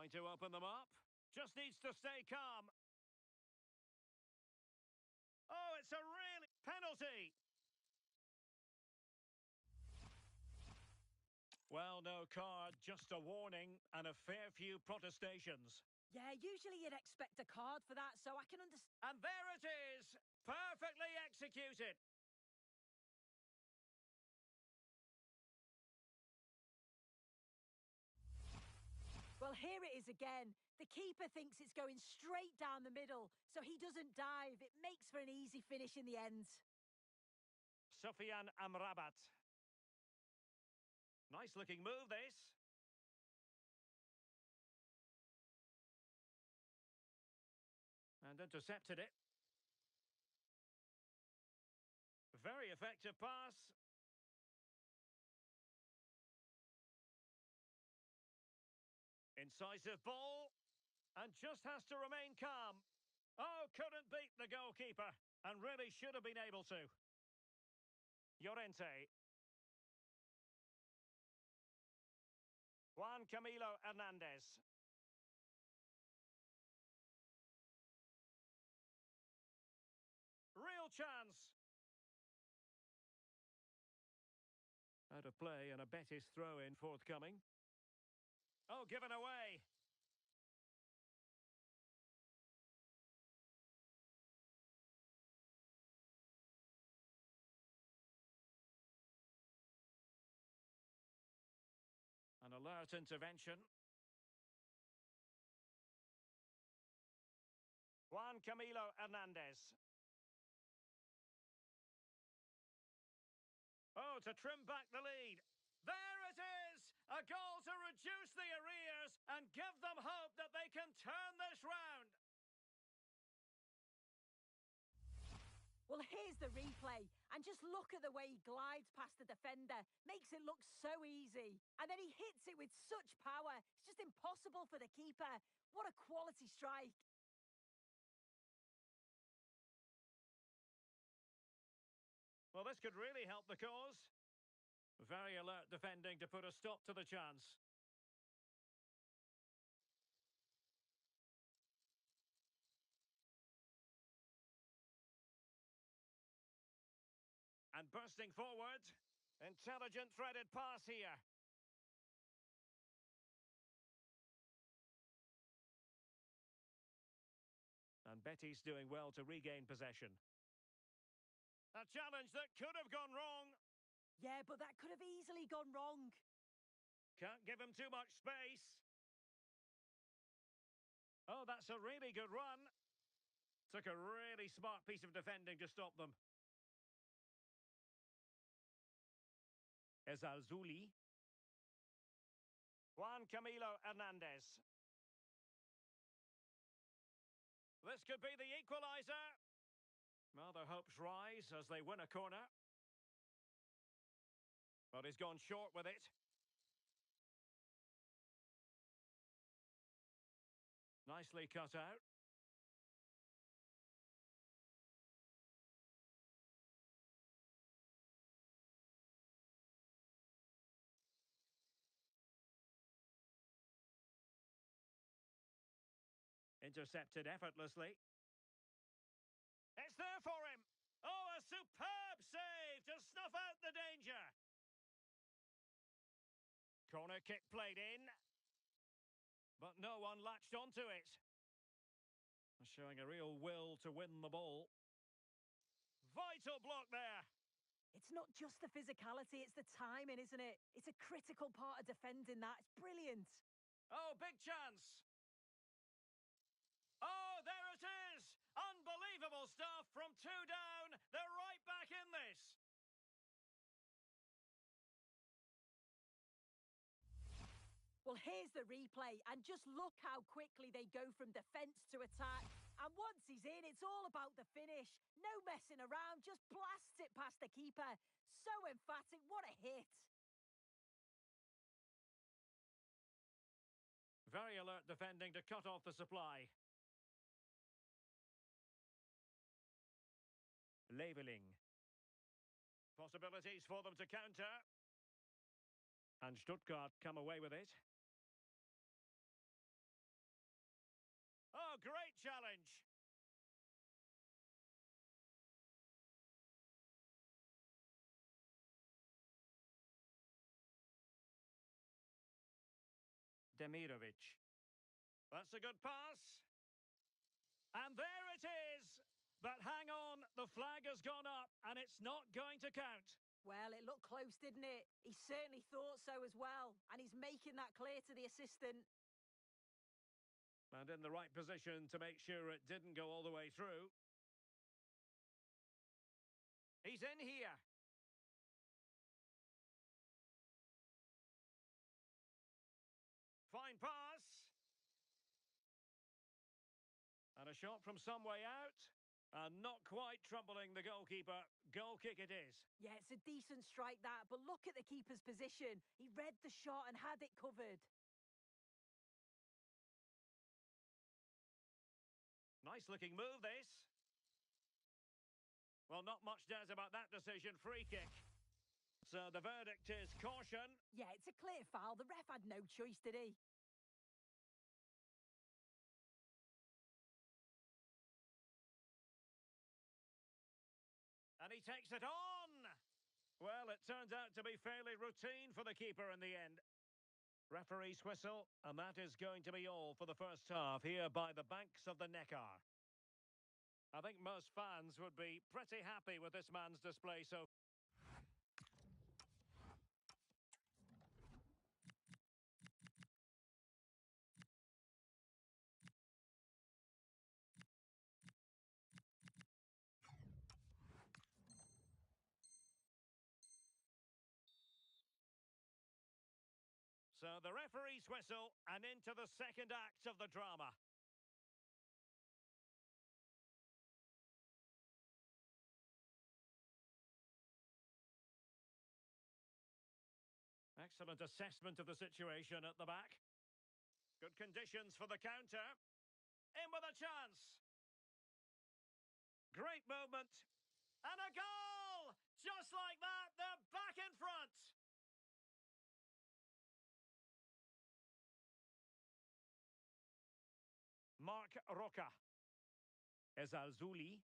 Trying to open them up. Just needs to stay calm. Oh, it's a really penalty. Well, no card, just a warning and a fair few protestations. Yeah, usually you'd expect a card for that, so I can understand. And there it is! Perfectly executed! Well, here it is again. The keeper thinks it's going straight down the middle, so he doesn't dive. It makes for an easy finish in the end. Sufyan Amrabat. Nice looking move, this. And intercepted it. Very effective pass. Incisive ball. And just has to remain calm. Oh, couldn't beat the goalkeeper. And really should have been able to. Llorente. Juan Camilo Hernandez. Real chance. Out of play and a Betis throw-in forthcoming. Oh, given away. An alert intervention. Juan Camilo Hernandez. Oh, to trim back the lead. There it is! A goal to reduce the arrears and give them hope that they can turn this round. Well, here's the replay. And just look at the way he glides past the defender. Makes it look so easy. And then he hits it with such power. It's just impossible for the keeper. What a quality strike. Well, this could really help the cause. Very alert defending to put a stop to the chance. And bursting forward. Intelligent threaded pass here. And Betis doing well to regain possession. A challenge that could have gone wrong. Yeah, but that could have easily gone wrong. Can't give him too much space. Oh, that's a really good run. Took a really smart piece of defending to stop them. Ezalzouli. Juan Camilo Hernandez. This could be the equaliser. Well, their hopes rise as they win a corner. But he's gone short with it. Nicely cut out. Intercepted effortlessly. It's there for him. Oh, a superb save to snuff out the danger. Corner kick played in. But no one latched onto it. Showing a real will to win the ball. Vital block there. It's not just the physicality, it's the timing, isn't it? It's a critical part of defending that. It's brilliant. Oh, big chance. Oh, there it is! Unbelievable stuff from 2 down. They're right back in this. Well, here's the replay, and just look how quickly they go from defence to attack. And once he's in, it's all about the finish. No messing around, just blasts it past the keeper. So emphatic, what a hit. Very alert defending to cut off the supply. Leveling. Possibilities for them to counter. And Stuttgart come away with it. Oh, great challenge. Demirovic. That's a good pass. And there it is. But hang on, the flag has gone up and it's not going to count. Well, it looked close, didn't it? He certainly thought so as well. And he's making that clear to the assistant. And in the right position to make sure it didn't go all the way through. He's in here. Fine pass. And a shot from some way out. And not quite troubling the goalkeeper. Goal kick it is. Yeah, it's a decent strike that, but look at the keeper's position. He read the shot and had it covered. Nice looking move, this. Well, not much doubt about that decision. Free kick. So the verdict is caution. Yeah, it's a clear foul. The ref had no choice, did he? And he takes it on. Well, it turns out to be fairly routine for the keeper in the end. Referee's whistle, and that is going to be all for the first half here by the banks of the Neckar. I think most fans would be pretty happy with this man's display so. So the referee's whistle and into the second act of the drama. Excellent assessment of the situation at the back. Good conditions for the counter. In with a chance. Great movement. And a goal! Just like that, they're back in front. Mark Roca. Ezalzouli.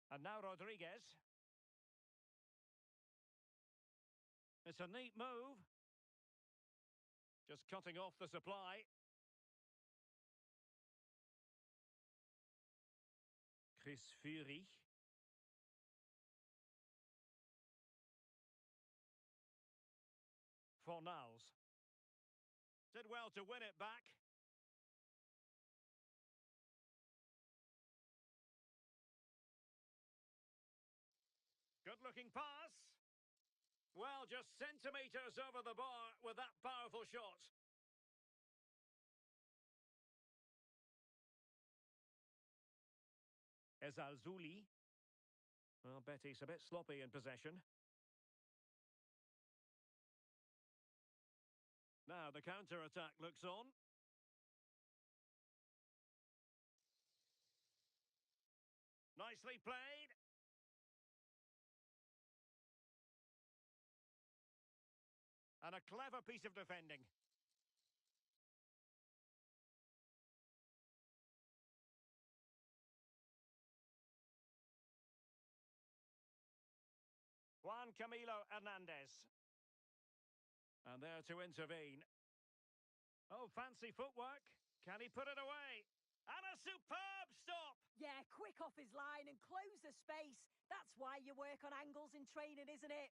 And now Rodriguez. It's a neat move. Just cutting off the supply. Chris Fury. Fornals. Did well to win it back. Good-looking pass. Well, just centimetres over the bar with that powerful shot. Ezalzouli. Well, Betty's a bit sloppy in possession. Now the counter-attack looks on. Nicely played. And a clever piece of defending. Juan Camilo Hernandez. And there to intervene. Oh, fancy footwork. Can he put it away? And a superb stop! Yeah, quick off his line and close the space. That's why you work on angles in training, isn't it?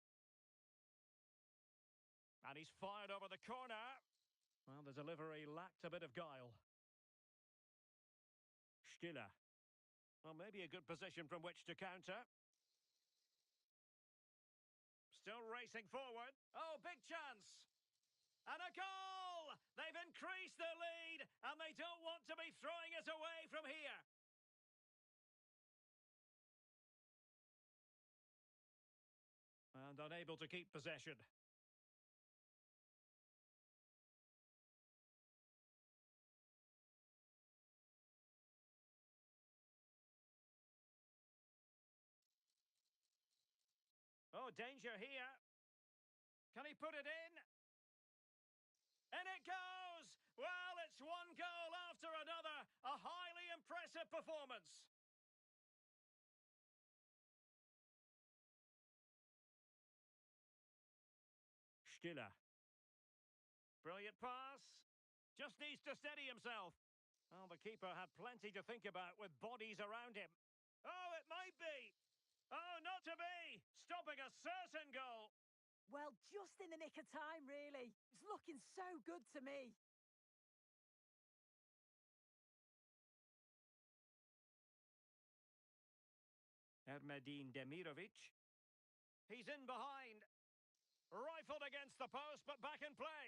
And he's fired over the corner. Well, the delivery lacked a bit of guile. Stiller. Well, maybe a good position from which to counter. Still racing forward. Oh, big chance. And a goal! They've increased their lead, and they don't want to be throwing it away from here. And unable to keep possession. Oh, danger here. Can he put it in? And it goes! Well, it It's one goal after another. A highly impressive performance. Stiller. Brilliant pass. Just needs to steady himself. Well, the keeper had plenty to think about with bodies around him. Oh, it might be. Oh, not to be. Stopping a certain goal. Well, just in the nick of time, really. It's looking so good to me. Ermedin Demirovic. He's in behind. Rifled against the post, but back in play.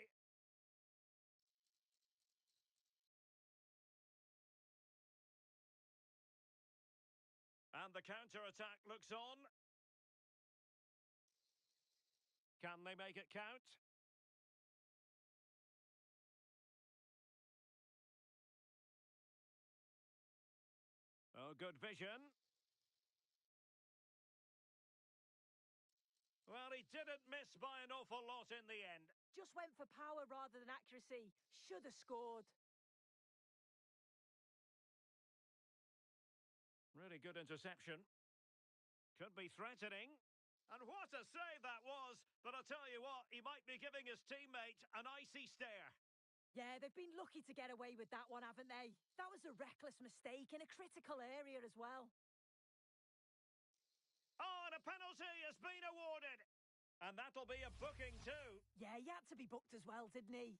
And the counter-attack looks on. Can they make it count? Oh, good vision. Well, he didn't miss by an awful lot in the end. Just went for power rather than accuracy. Should have scored. Really good interception. Could be threatening. And what a save that was. But I'll tell you what, he might be giving his teammate an icy stare. Yeah, they've been lucky to get away with that one, haven't they? That was a reckless mistake in a critical area as well. Oh, and a penalty has been awarded. And that'll be a booking too. Yeah, he had to be booked as well, didn't he?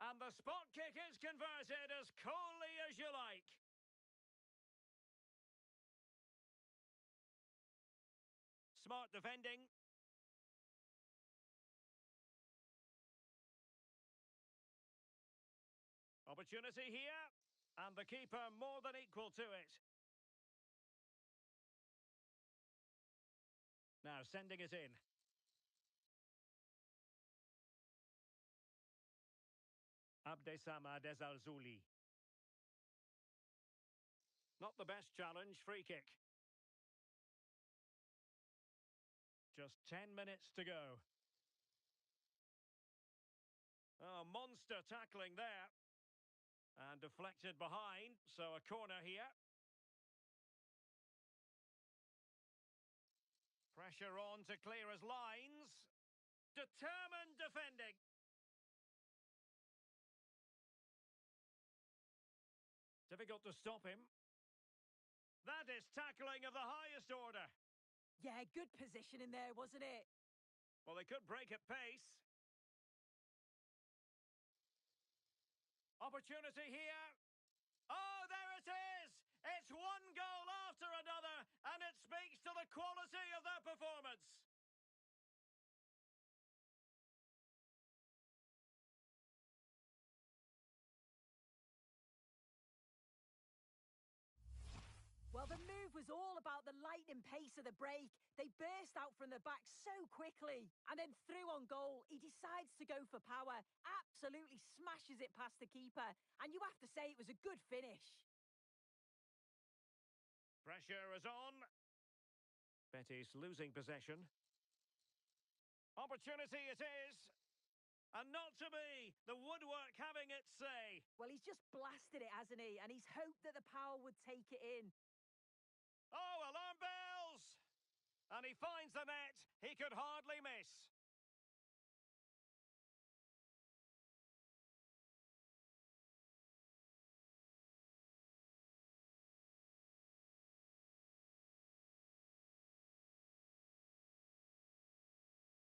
And the spot kick is converted as coolly as you like. Smart defending. Opportunity here. And the keeper more than equal to it. Now sending it in. Abdessamad Ezalzouli. Not the best challenge, free kick. Just 10 minutes to go. Oh, monster tackling there. And deflected behind, so a corner here. Pressure on to clear his lines. Determined defending. Difficult to stop him. That is tackling of the highest order. Yeah, good position in there, wasn't it? Well, they could break at pace. Opportunity here. Oh, there it is! It's one goal after another, and it speaks to the quality of their performance. Well, the move was all about the lightning pace of the break. They burst out from the back so quickly. And then through on goal, he decides to go for power. Absolutely smashes it past the keeper. And you have to say it was a good finish. Pressure is on. Betis losing possession. Opportunity it is. And not to be. The woodwork having its say. Well, he's just blasted it, hasn't he? And he's hoped that the power would take it in. Oh, alarm bells! And he finds the net. He could hardly miss.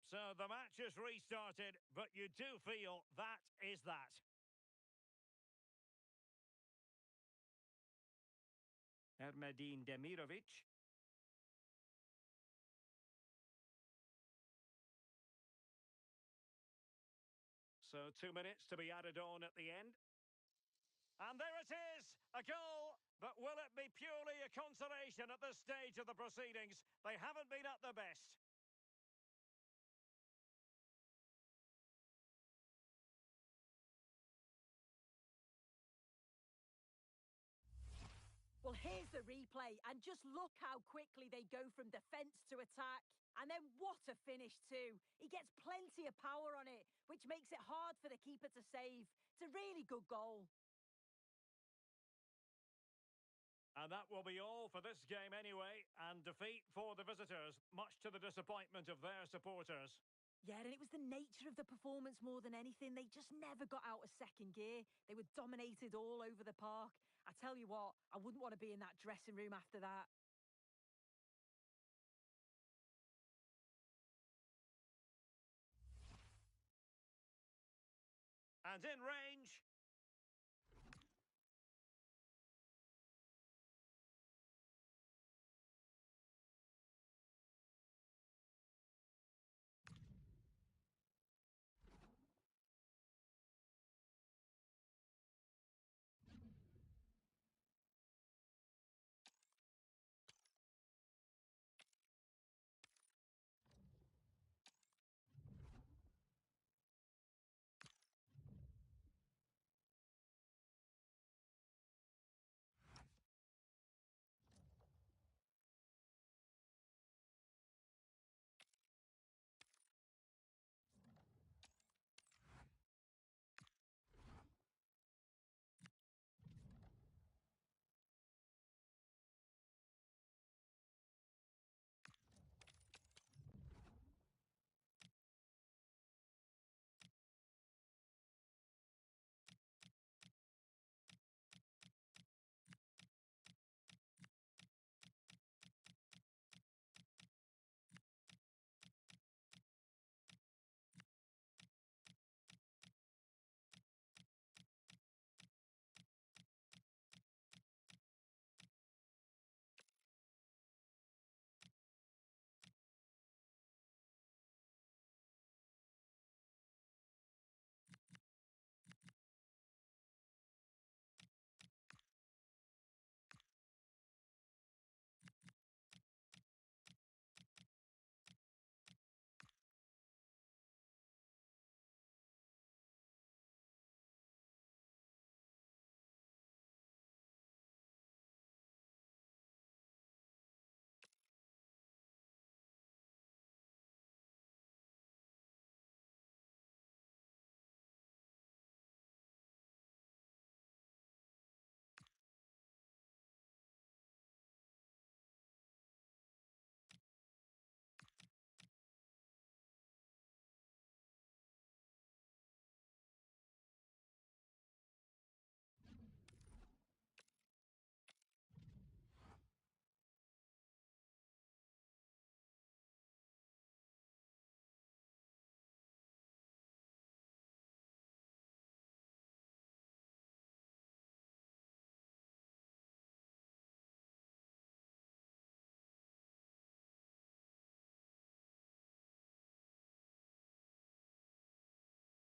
So the match has restarted, but you do feel that is that. Ermedin Demirovic. So 2 minutes to be added on at the end. And there it is, a goal. But will it be purely a consolation at this stage of the proceedings? They haven't been at their best. Well, here's here's the replay, and just look how quickly they go from defence to attack. And then what a finish too. He gets plenty of power on it, which makes it hard for the keeper to save. It's a really good goal. And that will be all for this game anyway, and defeat for the visitors, much to the disappointment of their supporters. Yeah, and it was the nature of the performance more than anything. They just never got out of second gear. They were dominated all over the park. I tell you what, I wouldn't want to be in that dressing room after that. And in range.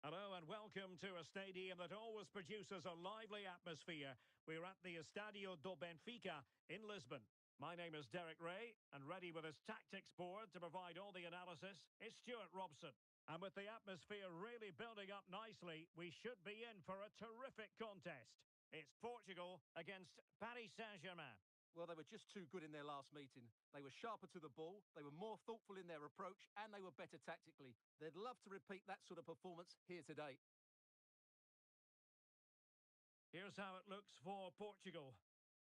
Hello and welcome to a stadium that always produces a lively atmosphere. We're at the Estadio do Benfica in Lisbon. My name is Derek Ray, and ready with his tactics board to provide all the analysis is Stuart Robson. And with the atmosphere really building up nicely, we should be in for a terrific contest. It's Portugal against Paris Saint-Germain. Well, they were just too good in their last meeting. They were sharper to the ball, they were more thoughtful in their approach, and they were better tactically. They'd love to repeat that sort of performance here today. Here's how it looks for Portugal.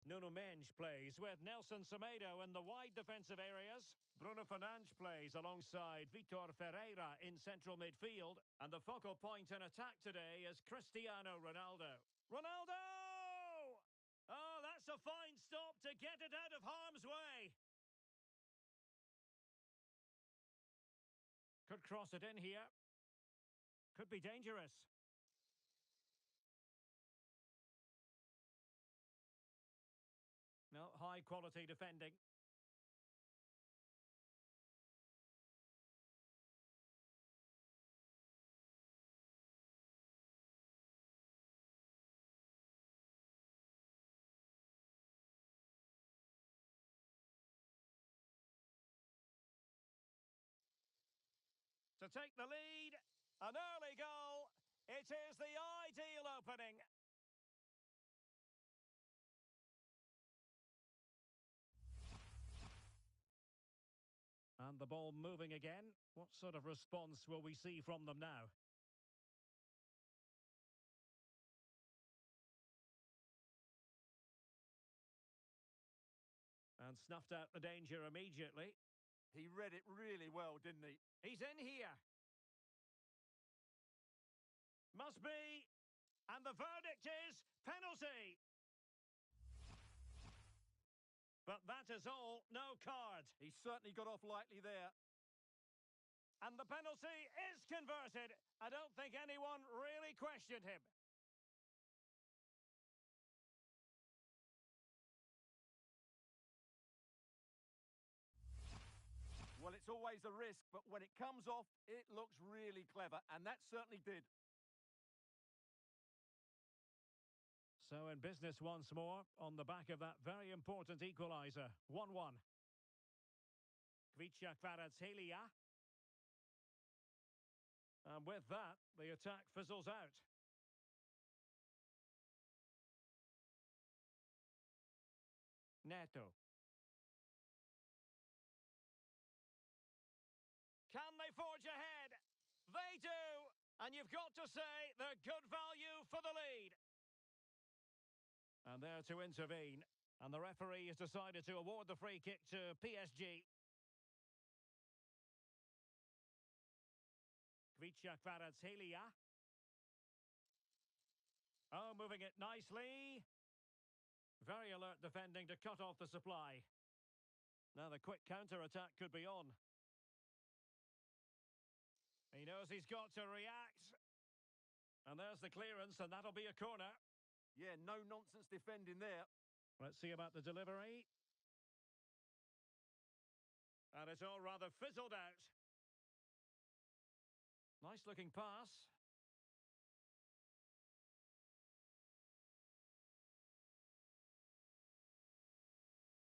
Nuno Mendes plays with Nelson Semedo in the wide defensive areas. Bruno Fernandes plays alongside Vitor Ferreira in central midfield. And the focal point in attack today is Cristiano Ronaldo. Ronaldo! Oh, that's a fine stop to get it out of harm's way. Could cross it in here. Could be dangerous. No, high quality defending. To take the lead, an early goal. It is the ideal opening. And the ball moving again. What sort of response will we see from them now? And snuffed out the danger immediately. He read it really well, didn't he? He's in here. Must be. And the verdict is penalty. But that is all, no card. He certainly got off lightly there. And the penalty is converted. I don't think anyone really questioned him. Well, it's always a risk, but when it comes off, it looks really clever, and that certainly did. So in business once more, on the back of that very important equaliser. 1-1. Kvicha Kvaratskhelia. And with that, the attack fizzles out. Neto. Can they forge ahead? They do! And you've got to say they're good value for the lead. And there to intervene. And the referee has decided to award the free kick to PSG. Kvicha Kvaratskhelia. Oh, moving it nicely. Very alert defending to cut off the supply. Now the quick counter-attack could be on. He knows he's got to react. And there's the clearance, and that'll be a corner. Yeah, no nonsense defending there. Let's see about the delivery. And it's all rather fizzled out. Nice looking pass.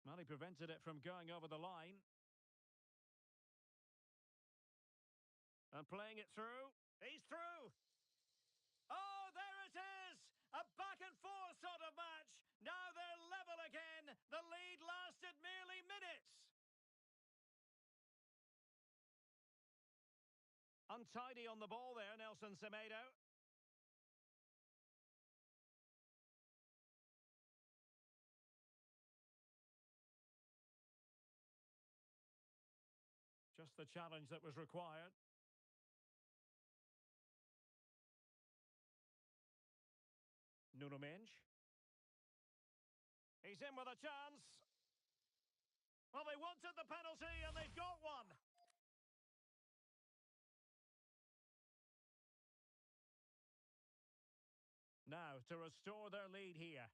Well, he prevented it from going over the line. And playing it through. He's through. Oh, there it is. A back and forth sort of match. Now they're level again. The lead lasted merely minutes. Untidy on the ball there, Nelson Semedo. Just the challenge that was required. Nuno Mendes. He's in with a chance. Well, they wanted the penalty and they've got one. Now to restore their lead here.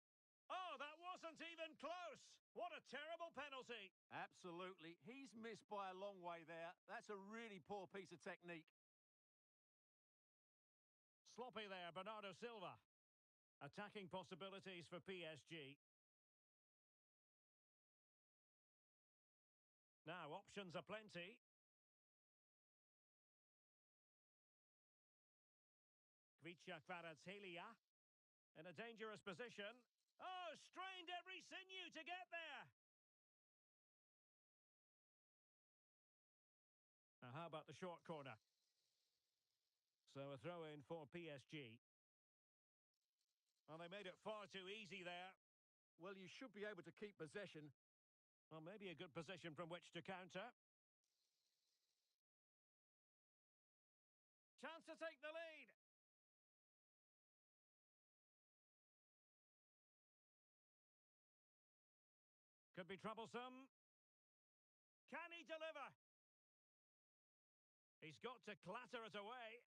Oh, that wasn't even close. What a terrible penalty. Absolutely. He's missed by a long way there. That's a really poor piece of technique. Sloppy there, Bernardo Silva. Attacking possibilities for PSG. Now, options are plenty. Kvicha Kvaratskhelia in a dangerous position. Oh, strained every sinew to get there. Now, how about the short corner? So a throw in for PSG. Well, they made it far too easy there. Well, you should be able to keep possession. Well, maybe a good position from which to counter. Chance to take the lead. Could be troublesome. Can he deliver? He's got to clatter it away.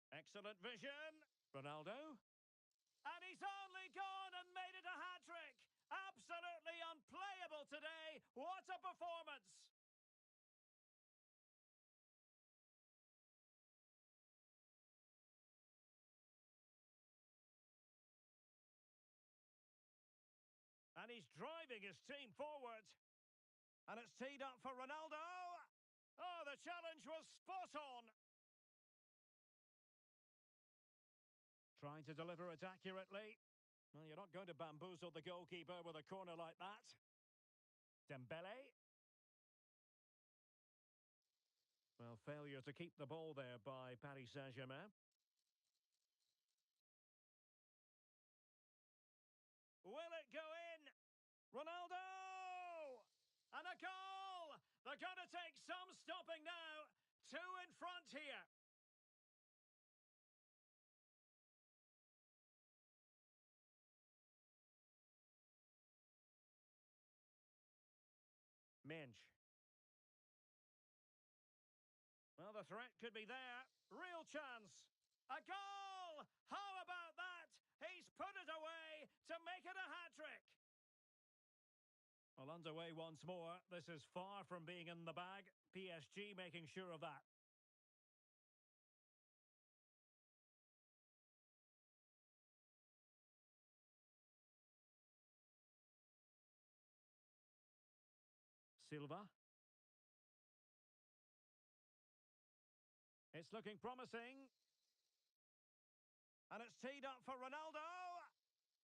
Excellent vision. Ronaldo. And he's only gone and made it a hat-trick. Absolutely unplayable today. What a performance. And he's driving his team forward. And it's teed up for Ronaldo. Oh, the challenge was spot on. Trying to deliver it accurately. Well, you're not going to bamboozle the goalkeeper with a corner like that. Dembele. Well, failure to keep the ball there by Paris Saint-Germain. Will it go in? Ronaldo! And a goal! They're going to take some stopping now. 2 in front here. Minge. Well, the threat could be there. Real chance. A goal! How about that? He's put it away to make it a hat-trick. Well, underway once more. This is far from being in the bag. PSG making sure of that. Silva. It's looking promising. And it's teed up for Ronaldo.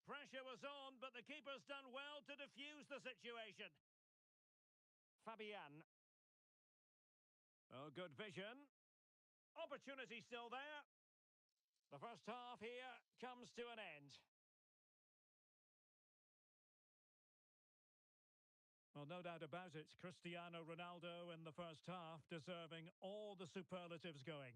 Pressure was on, but the keeper's done well to defuse the situation. Fabian. Oh, good vision. Opportunity still there. The first half here comes to an end. Well, no doubt about it. Cristiano Ronaldo in the first half, deserving all the superlatives going.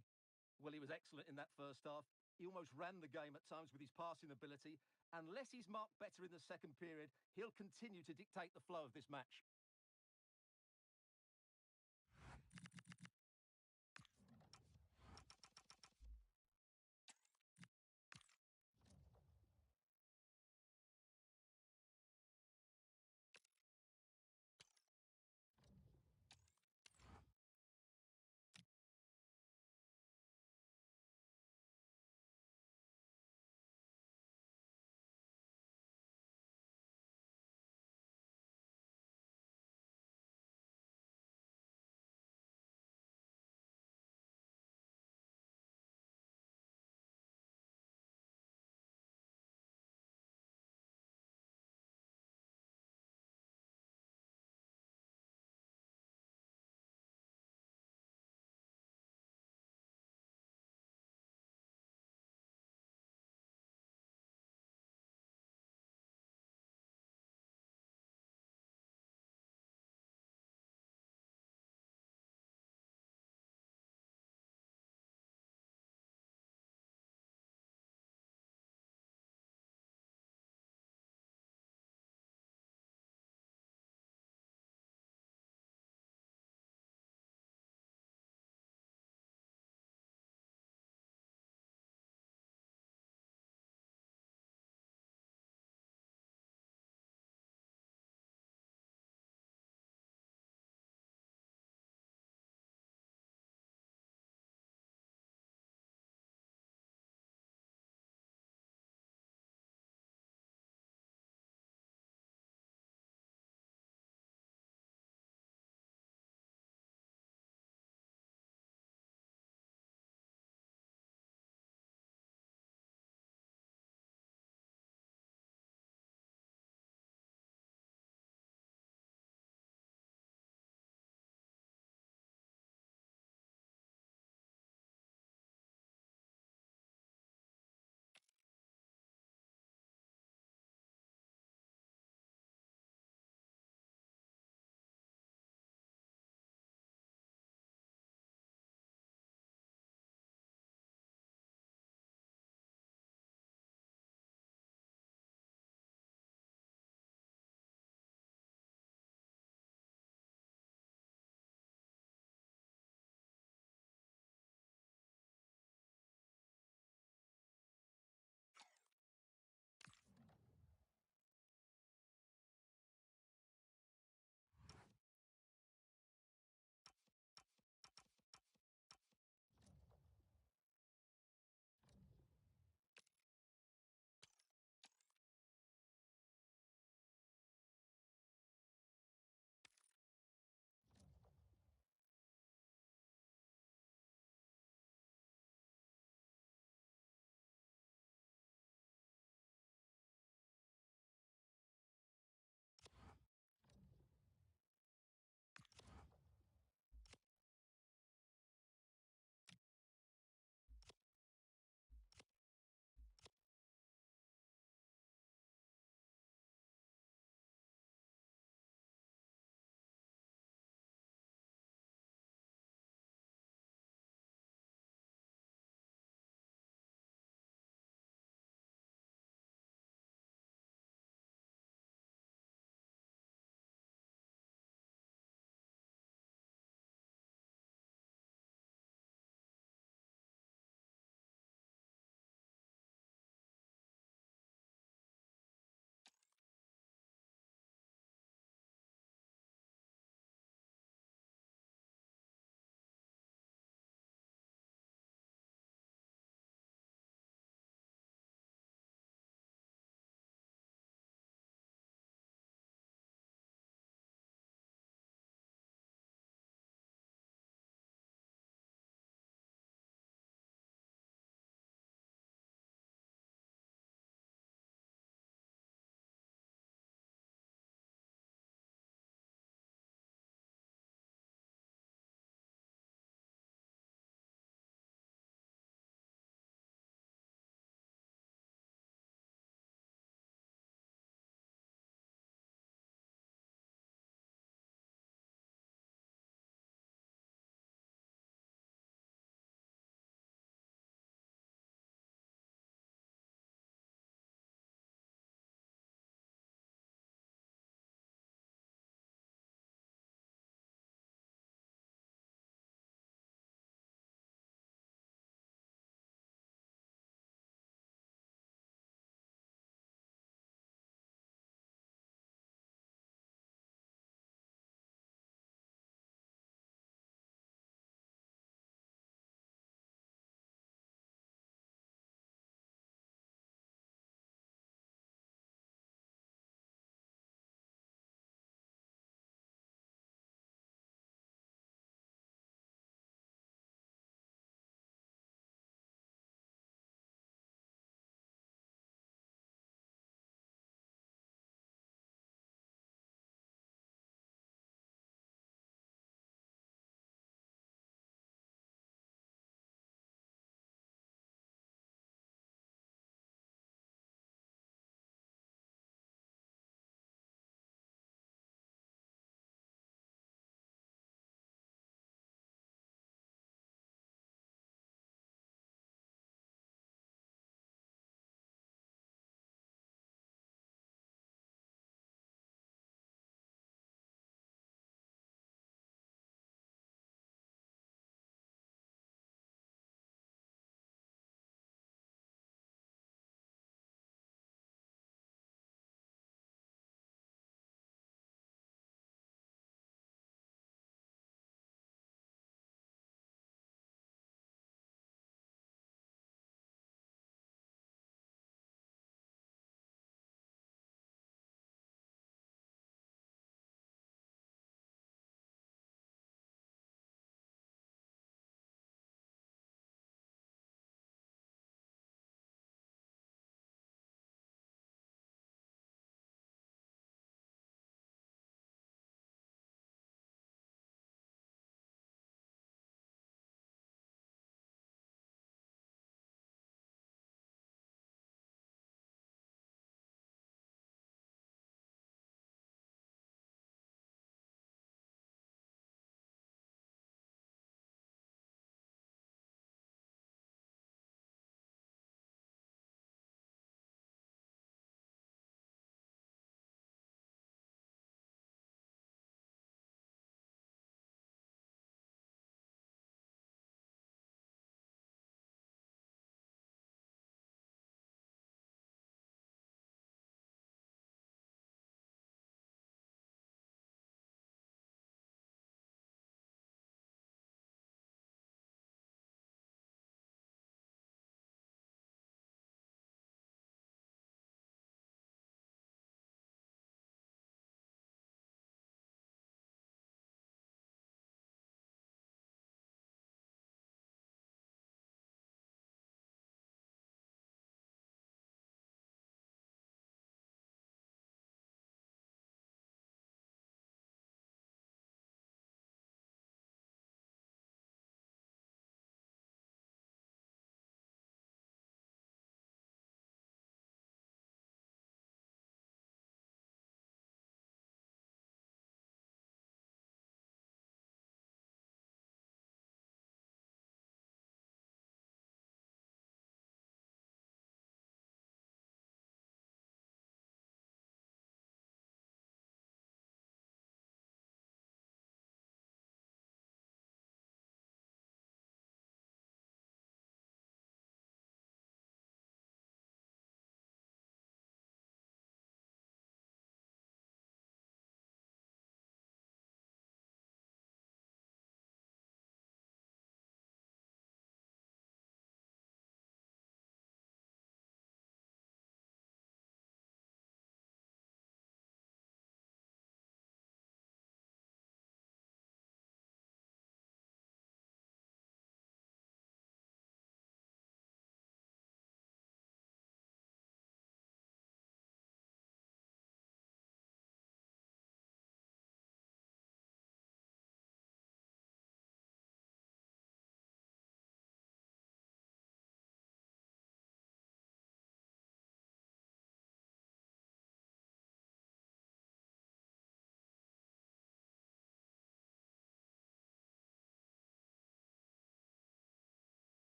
Well, he was excellent in that first half. He almost ran the game at times with his passing ability. Unless he's marked better in the second period, he'll continue to dictate the flow of this match.